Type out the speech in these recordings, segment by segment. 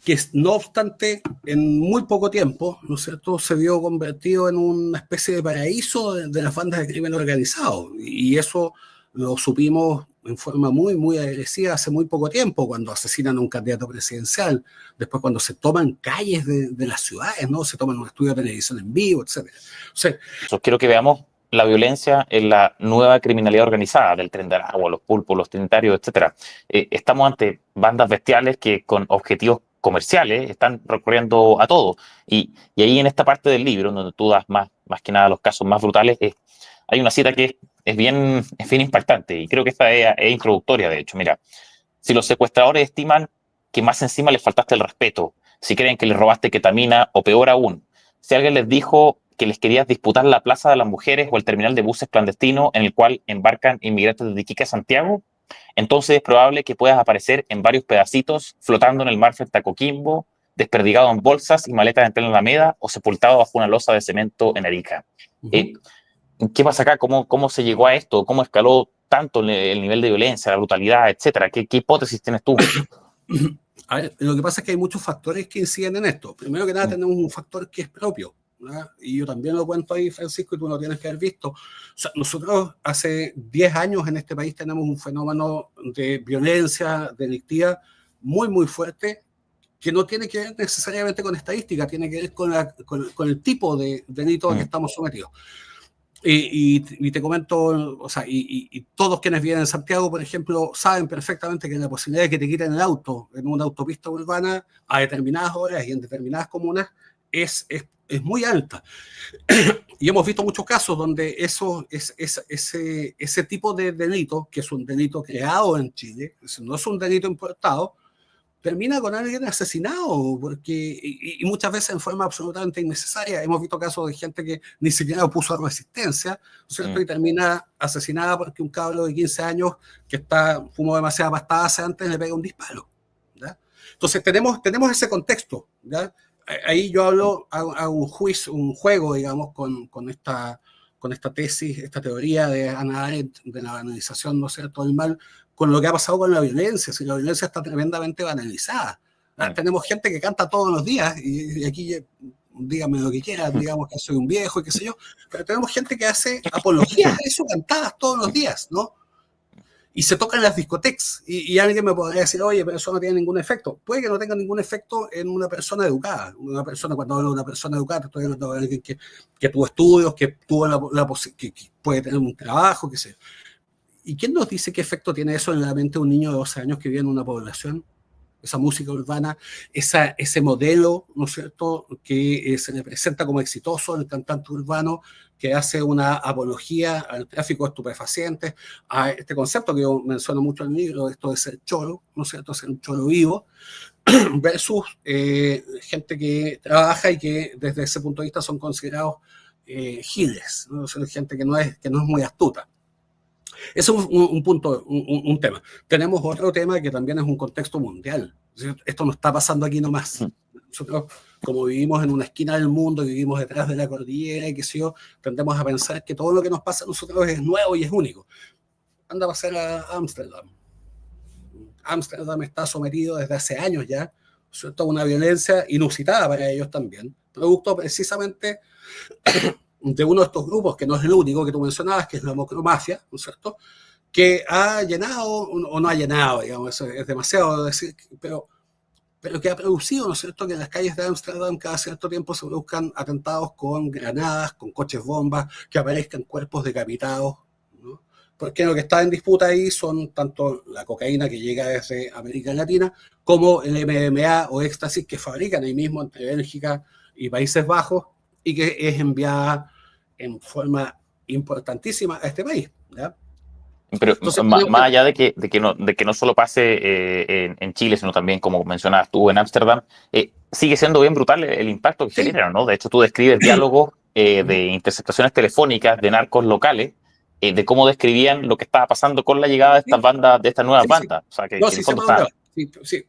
que no obstante, en muy poco tiempo, ¿no es cierto?, se vio convertido en una especie de paraíso de las bandas de crimen organizado. Y eso lo supimos en forma muy agresiva hace muy poco tiempo, cuando asesinan a un candidato presidencial, después cuando se toman calles de las ciudades, ¿no? Se toman un estudio de televisión en vivo, etc. O sea, Yo quiero que veamos la violencia en la nueva criminalidad organizada, del Tren de Aragua, los pulpos, los trinitarios, etcétera. Estamos ante bandas bestiales que con objetivos comerciales están recurriendo a todo. Y ahí en esta parte del libro, donde tú das más que nada los casos más brutales, hay una cita que es bien impactante, y creo que esta es introductoria, de hecho. Mira, si los secuestradores estiman que más encima les faltaste el respeto, si creen que les robaste ketamina, o peor aún, si alguien les dijo que les querías disputar la Plaza de las Mujeres o el terminal de buses clandestino en el cual embarcan inmigrantes de Iquique a Santiago, entonces es probable que puedas aparecer en varios pedacitos flotando en el mar frente a Coquimbo, desperdigado en bolsas y maletas en plena Alameda, o sepultado bajo una losa de cemento en Arica. Eh, ¿Qué pasa acá? ¿Cómo se llegó a esto? ¿Cómo escaló tanto el nivel de violencia, la brutalidad, etcétera? ¿Qué hipótesis tienes tú? A ver, lo que pasa es que hay muchos factores que inciden en esto. Primero que nada, tenemos un factor que es propio, ¿verdad? Y yo también lo cuento ahí, Francisco, y tú lo tienes que haber visto. O sea, nosotros hace 10 años en este país tenemos un fenómeno de violencia delictiva muy fuerte, que no tiene que ver necesariamente con estadística, tiene que ver con el tipo de delito a que estamos sometidos. Y te comento, o sea, y todos quienes viven en Santiago, por ejemplo, saben perfectamente que la posibilidad de que te quiten el auto en una autopista urbana a determinadas horas y en determinadas comunas es muy alta. Y hemos visto muchos casos donde ese tipo de delito, que es un delito creado en Chile, no es un delito importado, termina con alguien asesinado, porque, y muchas veces en forma absolutamente innecesaria. Hemos visto casos de gente que ni siquiera puso resistencia, ¿no es cierto? Y termina asesinada porque un cabro de 15 años que fumó demasiada pastada hace antes le pega un disparo, ¿ya? Entonces tenemos ese contexto, ¿ya? Ahí yo hago un juego, digamos, con esta tesis, esta teoría de Hannah Arendt de la banalización, ¿no es cierto?, del mal, con lo que ha pasado con la violencia. Si la violencia está tremendamente banalizada. Tenemos gente que canta todos los días, y aquí díganme lo que quieran, digamos que soy un viejo y qué sé yo, pero tenemos gente que hace apologías a eso cantadas todos los días, ¿no? Y se toca en las discotecas, y alguien me podría decir, oye, pero eso no tiene ningún efecto. Puede que no tenga ningún efecto en una persona educada. Cuando hablo de una persona educada, estoy hablando de alguien que tuvo estudios, que tuvo que puede tener un trabajo, qué sé yo. ¿Y quién nos dice qué efecto tiene eso en la mente de un niño de 12 años que vive en una población? Esa música urbana, ese modelo, ¿no es cierto?, que se le presenta como exitoso en el cantante urbano, que hace una apología al tráfico de estupefacientes, a este concepto que yo menciono mucho en el libro, esto de ser choro, ¿no es cierto?, ser un choro vivo, versus gente que trabaja y que desde ese punto de vista son considerados giles, ¿no? Son gente que no es muy astuta. Ese es un punto, un tema. Tenemos otro tema que también es un contexto mundial. Esto no está pasando aquí nomás. Nosotros, como vivimos en una esquina del mundo, vivimos detrás de la cordillera y qué sé yo, tendemos a pensar que todo lo que nos pasa a nosotros es nuevo y es único. Anda a pasar a Ámsterdam. Ámsterdam está sometido desde hace años ya, ¿cierto?, a una violencia inusitada para ellos también, producto precisamente de uno de estos grupos, que no es el único que tú mencionabas, que es la macromafia, ¿no es cierto?, que ha llenado, o no ha llenado, digamos, es demasiado decir, pero que ha producido, ¿no es cierto?, que en las calles de Ámsterdam cada cierto tiempo se produzcan atentados con granadas, con coches bombas, que aparezcan cuerpos decapitados, ¿no? Porque lo que está en disputa ahí son tanto la cocaína que llega desde América Latina, como el MDMA o éxtasis que fabrican ahí mismo entre Bélgica y Países Bajos, y que es enviada en forma importantísima a este país, ¿ya? Pero Entonces, más allá de que no solo pase en Chile, sino también, como mencionabas tú, en Ámsterdam, sigue siendo bien brutal el impacto que sí. genera, ¿no? De hecho, tú describes diálogos de interceptaciones telefónicas de narcos locales, de cómo describían lo que estaba pasando con la llegada de estas bandas, de estas nuevas Sí. bandas. O sea, que No, en sí, el se fondo me está. sí,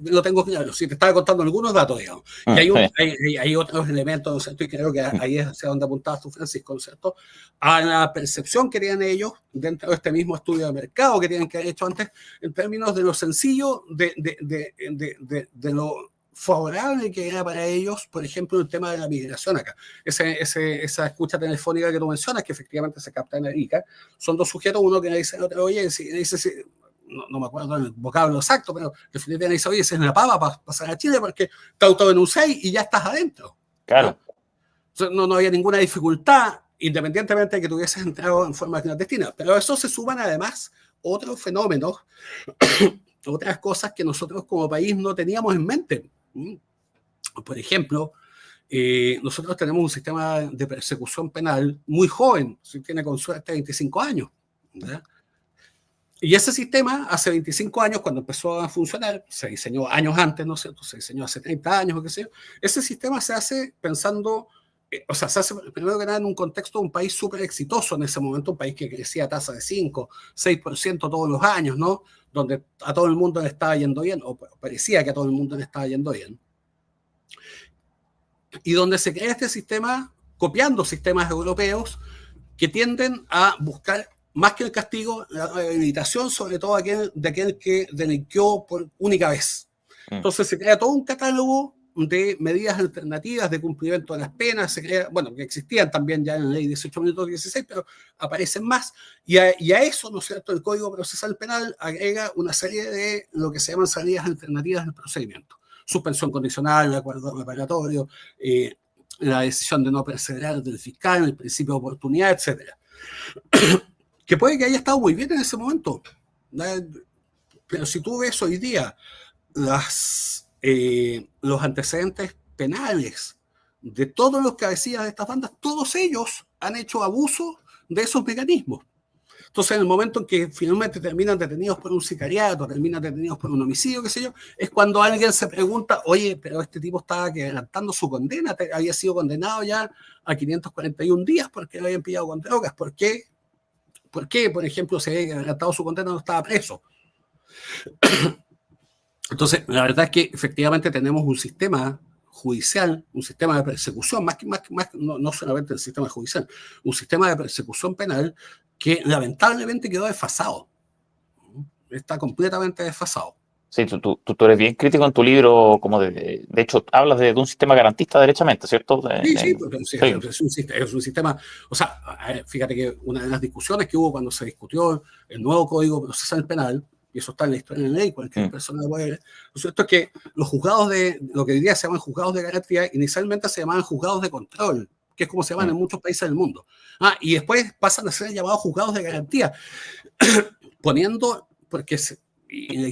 lo tengo claro. Sí, te estaba contando algunos datos, digamos. Y hay otros elementos, ¿no es cierto? Y creo que ahí es hacia donde apuntabas tú, Francisco, ¿no es cierto? A la percepción que tienen ellos dentro de este mismo estudio de mercado que tienen que haber hecho antes, en términos de lo sencillo, de lo favorable que era para ellos, por ejemplo, el tema de la migración acá. Esa escucha telefónica que tú mencionas, que efectivamente se capta en Arica, son dos sujetos, uno que le dice al otro, oye, dice, no me acuerdo el vocablo exacto, pero definitivamente dice, oye, esa es una pava para pasar a Chile porque te autodenunciáis y ya estás adentro. Claro. No había ninguna dificultad, independientemente de que tuvieses entrado en forma clandestina. Pero a eso se suman además otros fenómenos, otras cosas que nosotros como país no teníamos en mente. Por ejemplo, nosotros tenemos un sistema de persecución penal muy joven, si tiene con suerte 25 años. ¿Verdad? Y ese sistema, hace 25 años, cuando empezó a funcionar, se diseñó años antes, ¿no es cierto? Se diseñó hace 30 años o qué sé yo. Ese sistema se hace pensando, o sea, se hace primero que nada en un contexto de un país súper exitoso en ese momento, un país que crecía a tasa de 5, 6% todos los años, ¿no? Donde a todo el mundo le estaba yendo bien, o parecía que a todo el mundo le estaba yendo bien. Y donde se crea este sistema copiando sistemas europeos que tienden a buscar más que el castigo, la rehabilitación, sobre todo de aquel que delinquió por única vez. Entonces se crea todo un catálogo de medidas alternativas de cumplimiento de las penas, se crea, bueno, que existían también ya en la ley 18 minutos 16, pero aparecen más, y a eso, ¿no es cierto?, el Código Procesal Penal agrega una serie de lo que se llaman salidas alternativas del procedimiento. Suspensión condicional, el acuerdo reparatorio, la decisión de no perseverar del fiscal, el principio de oportunidad, etcétera. Que puede que haya estado muy bien en ese momento, pero si tú ves hoy día los antecedentes penales de todos los cabecillas de estas bandas, todos ellos han hecho abuso de esos mecanismos. Entonces, en el momento en que finalmente terminan detenidos por un sicariato, terminan detenidos por un homicidio, qué sé yo, es cuando alguien se pregunta, oye, pero este tipo estaba adelantando su condena, había sido condenado ya a 541 días porque lo habían pillado con drogas. ¿Por qué? ¿Por qué, por ejemplo, se había adelantado su condena, no estaba preso? Entonces, la verdad es que efectivamente tenemos un sistema judicial, un sistema de persecución, no solamente el sistema judicial, un sistema de persecución penal que lamentablemente quedó desfasado. Está completamente desfasado. Sí, tú eres bien crítico en tu libro, como de hecho, hablas de un sistema garantista derechamente, ¿cierto? Es un sistema, o sea, fíjate que una de las discusiones que hubo cuando se discutió el nuevo Código Procesal Penal, y eso está en la historia de la ley, cualquier persona lo puede ver, lo cierto es que los juzgados lo que hoy día se llaman juzgados de garantía, inicialmente se llamaban juzgados de control, que es como se llaman en muchos países del mundo. Y después pasan a ser llamados juzgados de garantía, poniendo, porque y la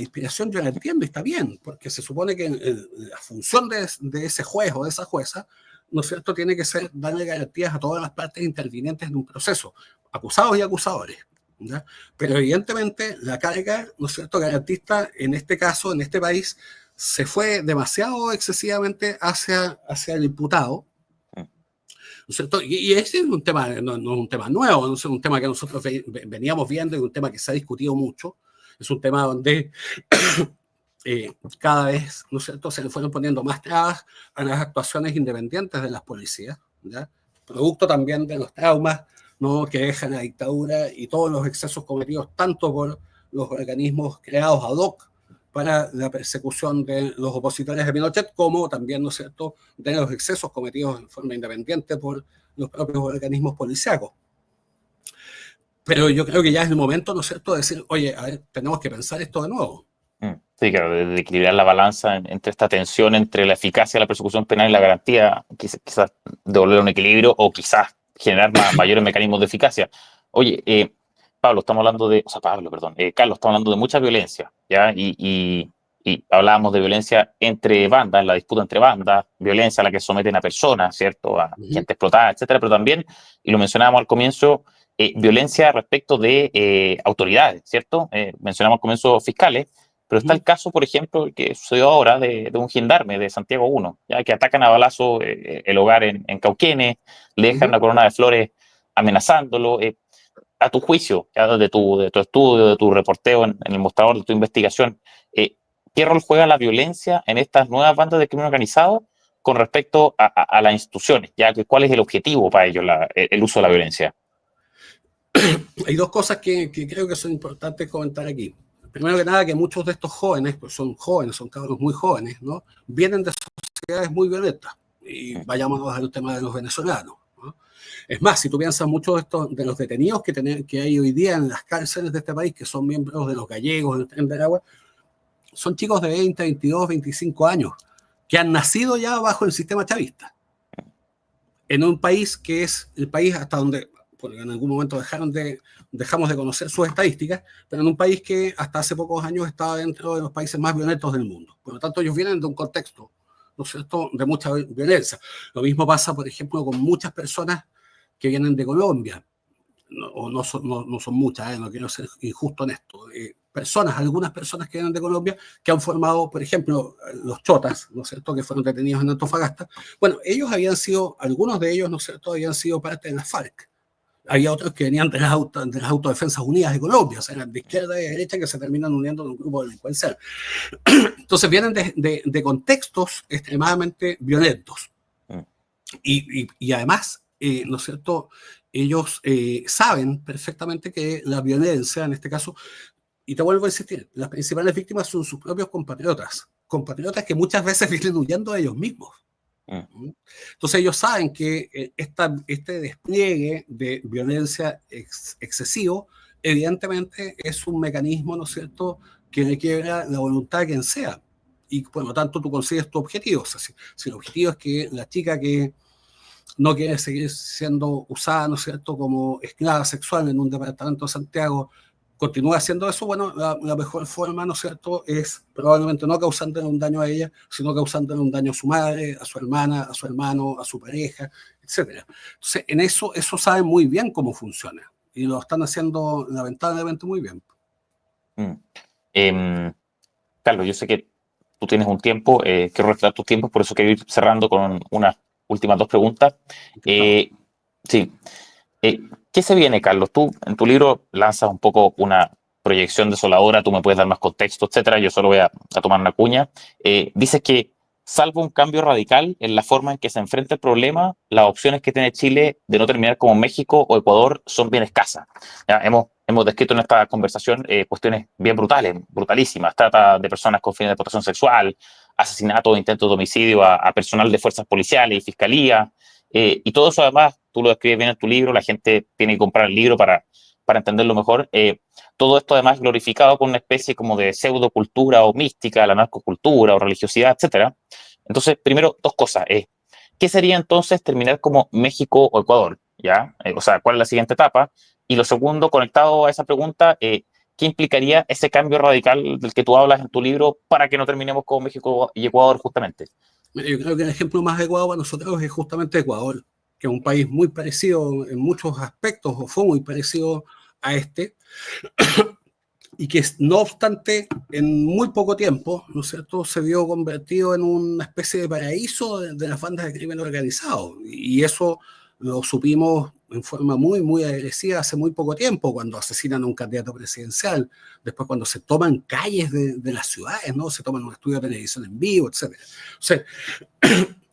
inspiración yo la entiendo y está bien, porque se supone que la función de ese juez o de esa jueza, ¿no es cierto?, tiene que ser darle garantías a todas las partes intervinientes en un proceso, acusados y acusadores. ¿Ya? Pero evidentemente la carga, ¿no es cierto?, garantista en este caso, en este país, se fue demasiado excesivamente hacia el imputado. ¿No es cierto? Y ese es un tema, no es un tema nuevo, no es un tema que nosotros veníamos viendo, es un tema que se ha discutido mucho. Es un tema donde cada vez, ¿no es cierto?, se le fueron poniendo más trabas a las actuaciones independientes de las policías, ¿ya? Producto también de los traumas, ¿no?, que dejan la dictadura y todos los excesos cometidos tanto por los organismos creados ad hoc para la persecución de los opositores de Pinochet, como también, ¿no es cierto?, de los excesos cometidos en forma independiente por los propios organismos policíacos. Pero yo creo que ya es el momento, ¿no es cierto?, de decir, oye, a ver, tenemos que pensar esto de nuevo. Sí, claro, de equilibrar la balanza entre esta tensión entre la eficacia de la persecución penal y la garantía, quizás devolver un equilibrio o quizás generar mayores mecanismos de eficacia. Oye, Carlos, estamos hablando de mucha violencia, ¿ya? Y hablábamos de violencia entre bandas, la disputa entre bandas, violencia a la que someten a personas, ¿cierto?, a gente explotada, etcétera, pero también, y lo mencionábamos al comienzo, violencia respecto de autoridades, ¿cierto? Mencionamos al comienzo fiscales, pero está el caso, por ejemplo, que sucedió ahora de un gendarme de Santiago 1, ¿ya?, que atacan a balazo el hogar en Cauquenes, le dejan una corona de flores amenazándolo. A tu juicio, ¿ya?, de tu estudio, de tu reporteo en el mostrador, de tu investigación, ¿qué rol juega la violencia en estas nuevas bandas de crimen organizado con respecto a las instituciones? ¿Ya? ¿Cuál es el objetivo para ellos, el uso de la violencia? Hay dos cosas que creo que son importantes comentar aquí. primero que nada, que muchos de estos jóvenes, pues son jóvenes, son cabros muy jóvenes, ¿no? Vienen de sociedades muy violentas. Y vayámonos al tema de los venezolanos, ¿no? Es más, si tú piensas mucho de los detenidos que hay hoy día en las cárceles de este país, que son miembros de los gallegos, del Tren del Agua, son chicos de 20, 22, 25 años, que han nacido ya bajo el sistema chavista. En un país que es el país hasta donde, porque en algún momento dejamos de conocer sus estadísticas, pero en un país que hasta hace pocos años estaba dentro de los países más violentos del mundo. Por lo tanto, ellos vienen de un contexto, ¿no es cierto?, de mucha violencia. Lo mismo pasa, por ejemplo, con muchas personas que vienen de Colombia. No son muchas, no quiero ser injusto en esto. Algunas personas que vienen de Colombia, que han formado, por ejemplo, los chotas, ¿no es cierto?, que fueron detenidos en Antofagasta. Bueno, algunos de ellos, ¿no es cierto?, habían sido parte de la FARC. Había otros que venían de las Autodefensas Unidas de Colombia, o sea, eran de izquierda y de derecha que se terminan uniendo en un grupo delincuencial. Entonces vienen de contextos extremadamente violentos. Y además, ¿no es cierto?, ellos saben perfectamente que la violencia, en este caso, y te vuelvo a insistir, las principales víctimas son sus propios compatriotas que muchas veces vienen huyendo de ellos mismos. Entonces ellos saben que este despliegue de violencia excesivo, evidentemente es un mecanismo, ¿no es cierto?, que le quiebra la voluntad de quien sea. Y por lo tanto tú consigues tu objetivo. O sea, si el objetivo es que la chica que no quiere seguir siendo usada, ¿no es cierto?, como esclava sexual en un departamento de Santiago, continúa haciendo eso, bueno, la mejor forma, ¿no es cierto?, es probablemente no causándole un daño a ella, sino causándole un daño a su madre, a su hermana, a su hermano, a su pareja, etc. Entonces, en eso saben muy bien cómo funciona y lo están haciendo lamentablemente muy bien. Carlos, yo sé que tú tienes un tiempo, quiero respetar tus tiempos, por eso quiero ir cerrando con unas últimas 2 preguntas. Sí. ¿Qué se viene, Carlos? Tú en tu libro lanzas un poco una proyección desoladora, tú me puedes dar más contexto, etcétera. Yo solo voy a tomar una cuña. Dices que, salvo un cambio radical en la forma en que se enfrenta el problema, las opciones que tiene Chile de no terminar como México o Ecuador son bien escasas. Ya, hemos descrito en esta conversación cuestiones bien brutales, brutalísimas. Trata de personas con fines de explotación sexual, asesinatos, intentos de homicidio a personal de fuerzas policiales y fiscalía. Y todo eso, además, tú lo describes bien en tu libro, la gente tiene que comprar el libro para entenderlo mejor. Todo esto, además, glorificado con una especie como de pseudocultura o mística, la narcocultura o religiosidad, etcétera. Entonces, primero, 2 cosas. ¿Qué sería entonces terminar como México o Ecuador? ¿Ya? O sea, ¿cuál es la siguiente etapa? Y lo segundo, conectado a esa pregunta, ¿qué implicaría ese cambio radical del que tú hablas en tu libro para que no terminemos como México y Ecuador justamente? Yo creo que el ejemplo más adecuado para nosotros es justamente Ecuador, que es un país muy parecido en muchos aspectos, o fue muy parecido a este, y que no obstante, en muy poco tiempo, ¿no es cierto?, se vio convertido en una especie de paraíso de las bandas de crimen organizado. Y eso lo supimos en forma muy, muy agresiva hace muy poco tiempo, cuando asesinan a un candidato presidencial, después cuando se toman calles de las ciudades, ¿no? Se toman un estudio de televisión en vivo, etc. O sea,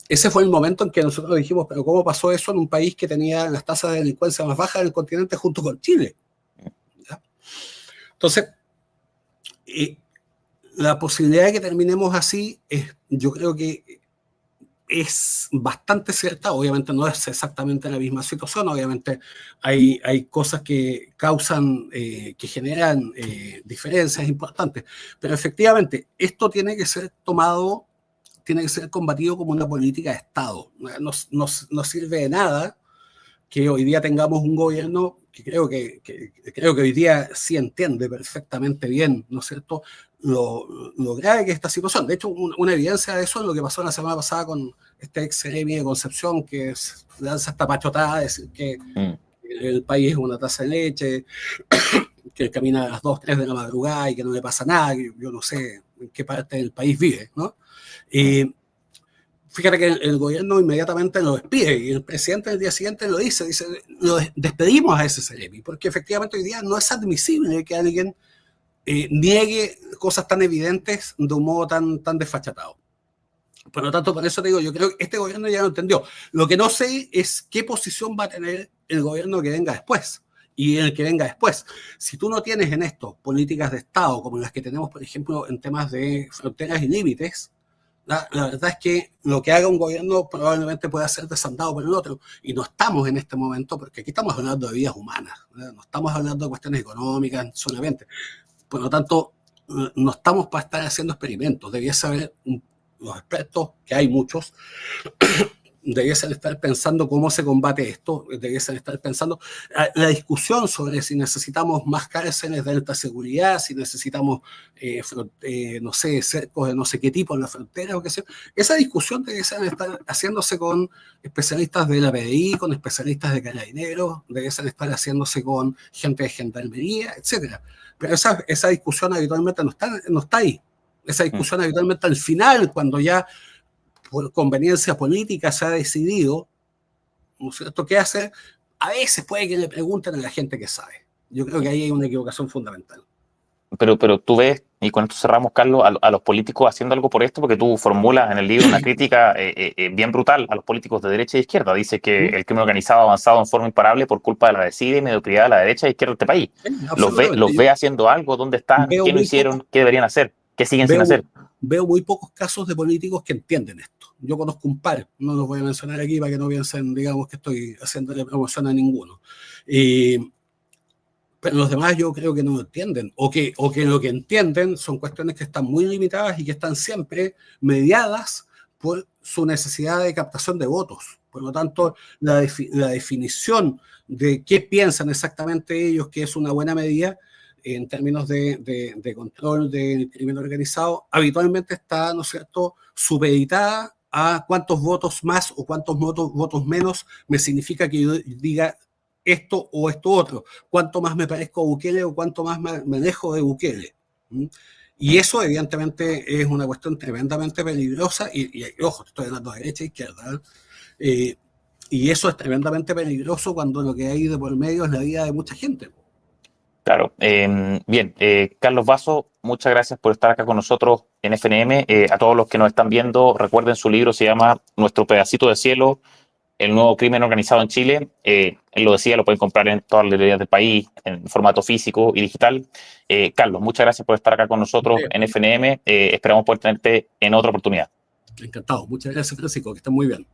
ese fue el momento en que nosotros dijimos, pero ¿cómo pasó eso en un país que tenía las tasas de delincuencia más bajas del continente junto con Chile? ¿Ya? Entonces, la posibilidad de que terminemos así, yo creo que es bastante cierta. Obviamente no es exactamente la misma situación, obviamente hay cosas que causan, que generan diferencias importantes, pero efectivamente esto tiene que ser combatido como una política de Estado. No sirve de nada que hoy día tengamos un gobierno que creo que hoy día sí entiende perfectamente bien, ¿no es cierto?, lo grave que es esta situación. De hecho, una evidencia de eso es lo que pasó la semana pasada con este ex seremi de Concepción, que lanza esta pachotada de decir que el país es una taza de leche, que camina a las 2, 3 de la madrugada y que no le pasa nada, que yo no sé en qué parte del país vive, ¿no? Fíjate que el gobierno inmediatamente lo despide y el presidente el día siguiente lo dice, lo despedimos a ese seremi, porque efectivamente hoy día no es admisible que alguien niegue cosas tan evidentes de un modo tan desfachatado. Por lo tanto, por eso te digo, yo creo que este gobierno ya lo entendió. Lo que no sé es qué posición va a tener el gobierno que venga después. y en el que venga después. Si tú no tienes en esto políticas de Estado como las que tenemos, por ejemplo, en temas de fronteras y límites, la verdad es que lo que haga un gobierno probablemente pueda ser desandado por el otro, y no estamos en este momento, porque aquí estamos hablando de vidas humanas, ¿verdad? No estamos hablando de cuestiones económicas solamente. Por lo tanto, no estamos para estar haciendo experimentos. Debiese haber los expertos, que hay muchos, debiesen estar pensando cómo se combate esto, debiesen estar pensando la discusión sobre si necesitamos más cárceles de alta seguridad, si necesitamos, no sé, cercos de no sé qué tipo en la frontera, o qué sé. Esa discusión debiesen estar haciéndose con especialistas de la PDI, con especialistas de carabineros, debiesen estar haciéndose con gente de gendarmería, etcétera. Pero esa discusión habitualmente no está ahí. Esa discusión habitualmente al final, cuando ya por conveniencia política se ha decidido, ¿no es cierto?, qué hacer. A veces puede que le pregunten a la gente que sabe. Yo creo que ahí hay una equivocación fundamental. Pero tú ves, y con esto cerramos, Carlos, a los políticos haciendo algo por esto, porque tú formulas en el libro una crítica bien brutal a los políticos de derecha e izquierda. Dice que el crimen organizado ha avanzado en forma imparable por culpa de la desidia y mediocridad de la derecha e izquierda de este país. Los ve haciendo algo, ¿dónde están? ¿Qué no hicieron? ¿Qué deberían hacer? ¿Qué siguen sin hacer? Veo muy pocos casos de políticos que entienden esto. Yo conozco un par, no los voy a mencionar aquí para que no piensen, digamos, que estoy haciéndole promoción a ninguno. Pero los demás yo creo que no lo entienden, o que lo que entienden son cuestiones que están muy limitadas y que están siempre mediadas por su necesidad de captación de votos. Por lo tanto, la definición de qué piensan exactamente ellos que es una buena medida en términos de control del crimen organizado, habitualmente está, ¿no es cierto?, supeditada a cuántos votos más o cuántos votos menos me significa que yo diga esto o esto otro, cuánto más me parezco a Bukele o cuánto más me alejo de Bukele. Y eso evidentemente es una cuestión tremendamente peligrosa, y ojo, estoy hablando de derecha e izquierda, y eso es tremendamente peligroso cuando lo que hay de por medio es la vida de mucha gente. Claro. Bien, Carlos Basso, muchas gracias por estar acá con nosotros en FNM. A todos los que nos están viendo, recuerden, su libro se llama Nuestro pedacito de cielo, el nuevo crimen organizado en Chile. Él lo decía, lo pueden comprar en todas las librerías del país, en formato físico y digital. Carlos, muchas gracias por estar acá con nosotros en FNM. Esperamos poder tenerte en otra oportunidad. Encantado. Muchas gracias, Francisco, que estén muy bien.